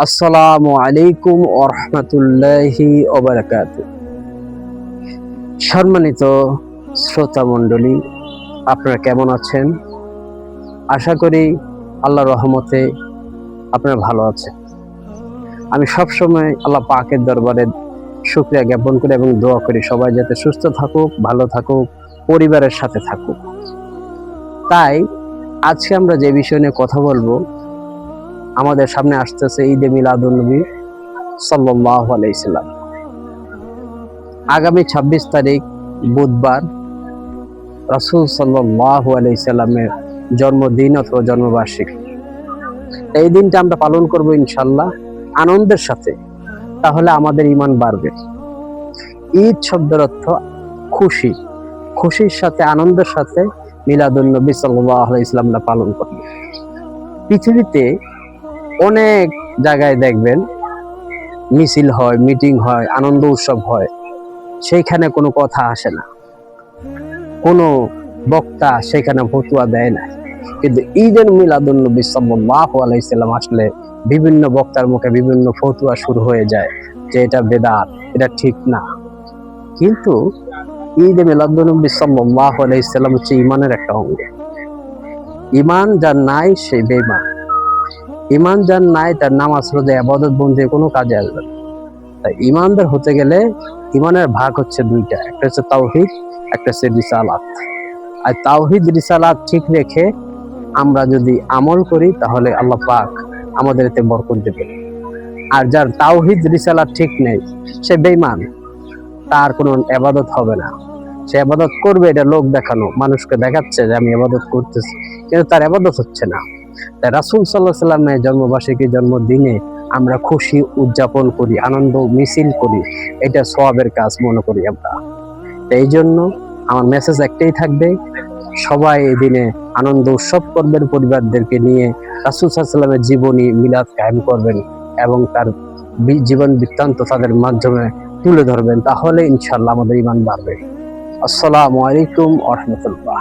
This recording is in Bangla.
আসসালামু আলাইকুম ওয়া রাহমাতুল্লাহি ওয়া বারাকাতুহু। সম্মানিত শ্রোতা মণ্ডলী, আপনারা কেমন আছেন? আশা করি আল্লাহর রহমতে আপনারা ভালো আছেন। আমি সবসময় আল্লাহ পাকের দরবারে শুকরিয়া জ্ঞাপন করি এবং দোয়া করি সবাই যাতে সুস্থ থাকুক, ভালো থাকুক, পরিবারের সাথে থাকুক। তাই আজকে আমরা যে বিষয় নিয়ে কথা বলবো, আমাদের সামনে আসতেছে ঈদে মিলাদুন্নবী সাল্লাল্লাহু আলাইহি সাল্লাম। আগামী 26 তারিখ বুধবার রাসূল সাল্লাল্লাহু আলাইহি সাল্লামের জন্মদিন অথবা জন্মবার্ষিকী। এই দিনটা আমরা পালন করব ইনশাআল্লাহ আনন্দের সাথে, তাহলে আমাদের ঈমান বাড়বে। ঈদ শব্দের অর্থ খুশি, খুশির সাথে আনন্দের সাথে মিলাদুন নবী সাল্লাল্লাহু আলাইহি সাল্লামটা পালন করব। পৃথিবীতে অনেক জায়গায় দেখবেন মিছিল হয়, মিটিং হয়, আনন্দ উৎসব হয়, সেইখানে কোনো কথা আসে না, কোনো বক্তা সেখানে ফতুয়া দেয় না। কিন্তু ঈদের মিলাদুন নবী সাল্লাল্লাহু আলাইহি সাল্লাম আসলে বিভিন্ন বক্তার মুখে বিভিন্ন ফতুয়া শুরু হয়ে যায় যে এটা বেদাত, এটা ঠিক না। কিন্তু ঈদে মিলাদুন নবী সাল্লাল্লাহু আলাইহি সাল্লাম হচ্ছে ঈমানের একটা অঙ্গ। ঈমান যার নাই সে বেঈমান। ঈমান যার নাই তার নামাজ রোজা ইবাদত বন্দেগী কোনো কাজে আসবে না। তাই ঈমানদার হতে গেলে ঈমানের ভাগ হচ্ছে দুইটা, একটা হচ্ছে তাওহীদ, একটা হচ্ছে রিসালাত। আর তাওহীদ রিসালাত ঠিক রেখে আমরা যদি আমল করি তাহলে আল্লাহ পাক আমাদের এতে বরকত দেবেন। আর যার তাওহীদ রিসালাত ঠিক নেই সে বেঈমান, তার কোনো ইবাদত হবে না। সে ইবাদত করবে এটা লোক দেখানো, মানুষকে দেখাচ্ছে যে আমি ইবাদত করতেছি, কিন্তু তার ইবাদত হচ্ছে না। তাই রাসূল সাল্লাল্লাহু আলাইহি সাল্লামের জন্মবার্ষিকী জন্মদিনে আমরা খুশি উদযাপন করি, আনন্দ মিছিল করি, এটা সওয়াবের কাজ মনে করি আমরা। এই জন্য আমার মেসেজ একটাই থাকবে, সবাই এই দিনে আনন্দ উৎসব করবেন পরিবারদেরকে নিয়ে, রাসূল সাল্লাল্লাহু আলাইহি সাল্লামের জীবনী মিলাদ কায়েম করবেন এবং তার জীবন বৃত্তান্ত তাদের মাধ্যমে তুলে ধরবেন, তাহলে ইনশাআল্লাহ আমাদের ঈমান বাড়বে। আসসালামু আলাইকুম ওয়া রাহমাতুল্লাহ।